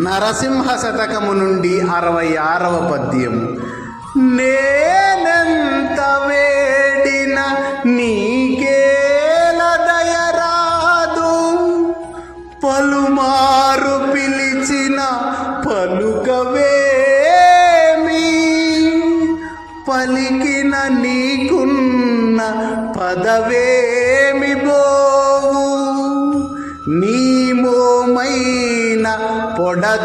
నరసింహ శతకము నుండి 66వ పద్యము. నేనెంత వేడిన నీకేల దయరాదు, పలుమారు పిలిచిన పలుకవేమి, పలికిన నీకున్న పదవేమి బోవు, నీ మోమైన పొడచూపవేమి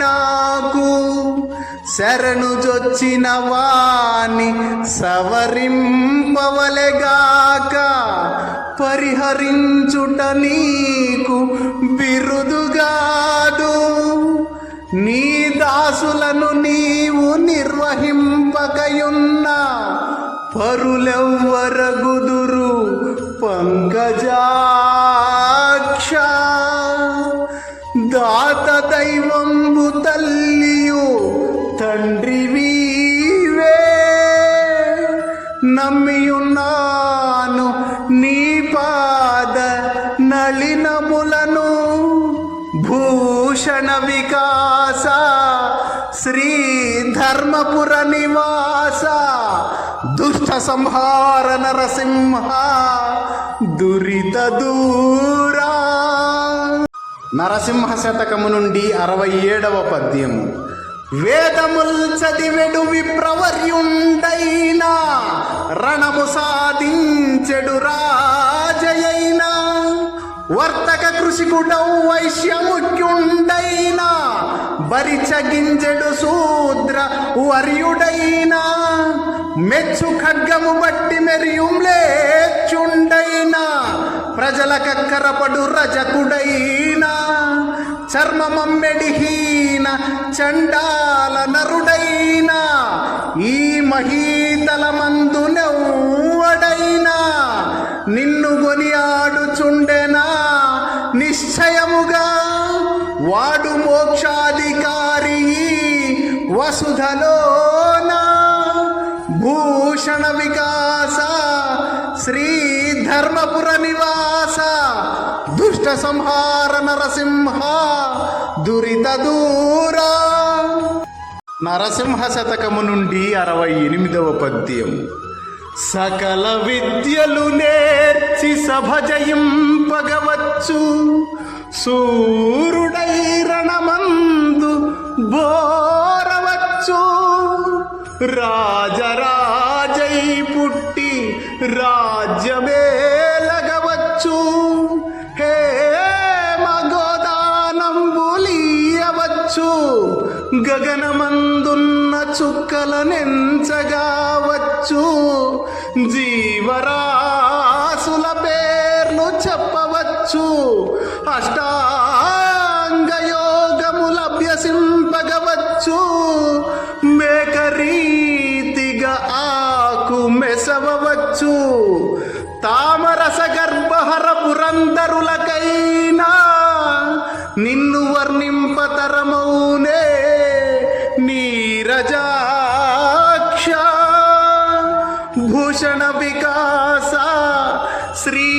నాకు, శరణు జొచ్చిన వాణి సవరింపవలెగాక, పరిహరించుట నీకు బిరుదుగాదు, నీ దాసులను నీవు నిర్వహింపకయున్న పరులెవ్వరగుదురు పంకజాక్ష, దాత దైవంబు తల్లియు తండ్రివీవే, నమ్మియున్నాను నీ పాద నళినములను, భూషణ వికాస శ్రీ ధర్మపుర నివాస, దుష్ట సంహార నరసింహ దురిత దూరా. నరసింహ శతకము నుండి 67వ పద్యము. వేదముల్ చదివెడు విప్రవర్యుండైనా, రణము సాధించెడు రాజయైనా, వర్తక కృషికుడౌ వైశ్యముఖ్యుండైనా, బరిచగించెడు శూద్ర వర్యుడైనా, మెచ్చు ఖడ్గము బట్టి మెరియుంలేచుండైనా, ప్రజల కక్కరపడు రజకుడైనా, చర్మమమ్మెడిహీన చండాల నరుడైనా, ఈ మహీతలమందునెవ్వడైనా, నిన్ను గొనియాడుచుండెనా నిశ్చయముగా, వాడు మోక్షాధికారి వసుధలోనా, భూషణ వికాస శ్రీ ధర్మపుర నివాస, దుష్ట సంహార నరసింహ దురిత దూరా. నరసింహ శతకము నుండి 68వ పద్యము. సకల విద్యలు నేర్చి సభ జయింపగవచ్చు, సూరుడై రణమందు బోరవచ్చు, రాజరాజై పుట్టి రాజ్యమేలగవచ్చు, హే మగోదానంబులీయవచ్చు, గగనమందున్న చుక్కలనెంచగావచ్చు, జీవరాశుల పేర్లు చెప్పవచ్చు, అష్టాంగయోగములభ్యసింపగవచ్చు, మేకరీతిగా ఆకు మెసవవచ్చు, తామరస గర్భహర పురంధరులకైనా, నిన్ను వర్ణింపతరమౌనే నీరజాక్ష, భూషణ వికాస శ్రీ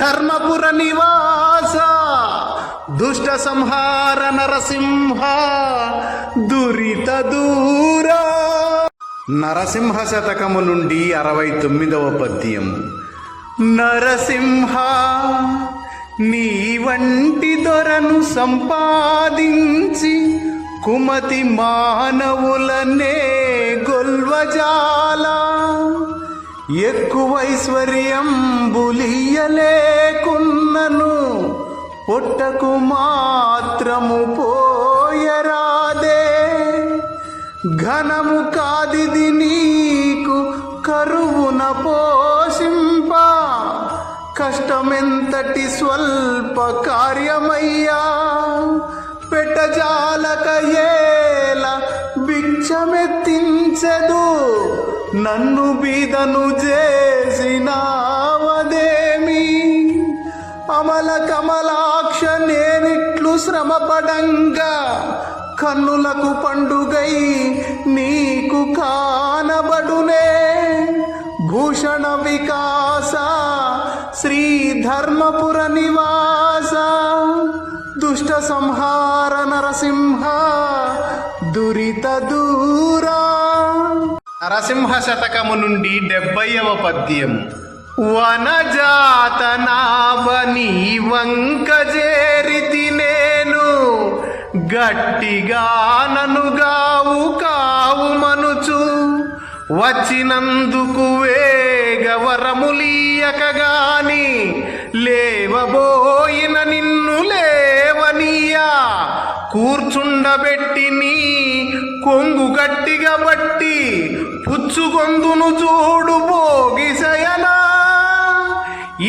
ధర్మపుర నివాస, దుష్ట సంహార నరసింహ దురిత దూరా. నరసింహ శతకము నుండి 69వ పద్యము. నరసింహ నీ వంటి దొరను సంపాదించి, కుమతి మానవులనే గొల్వజాల, ఎక్కువైశ్వర్యంబులియలేకున్నను, పొట్టకు మాత్రము పోయరాదే, ఘనము కాదిది నీకు కరువున పోషింప, కష్టమెంతటి స్వల్ప కార్యమయ్యా, పెట్టజాలక ఏల భిక్షమెత్తించెదు, నన్ను బీదను చేసినావదేమి, అమల కమలాక్ష నేనిట్లు శ్రమపడంగా, కన్నులకు పండుగై నీకు కానబడునే, భూషణ వికాస శ్రీ ధర్మపుర నివాస దుష్ట సంహార నరసింహ దురిత దూరా. నరసింహ శతకము నుండి 70వ పద్యం. వనజాత నావని వంక చేరితి నేను, గట్టిగా ననుగావు కావు మనుచు, వచ్చినందుకు వేగవరములీయకగాని, లేవబోయిన నిన్ను లేవనీయా, కూర్చుండబెట్టి నీ కొంగు గట్టిగా బట్టి, పుచ్చుగొందును చూడు భోగిశయనా.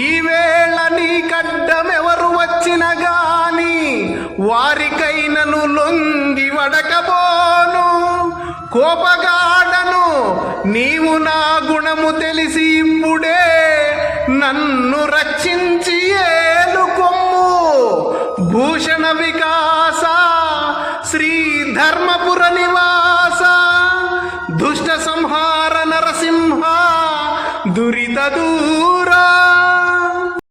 ఈవేళ నీ కడ్డమెవరు వచ్చిన గాని, వారికైనను లొంగి వడకబోను. కోపగాడను నీవు నా గుణము తెలిసి ఇప్పుడే, నన్ను రక్షించి ఏలుకొమ్ము. భూషణ వికాస శ్రీ ధర్మపుర నివాస, దుష్ట సంహార నరసింహ దురిత దూరా.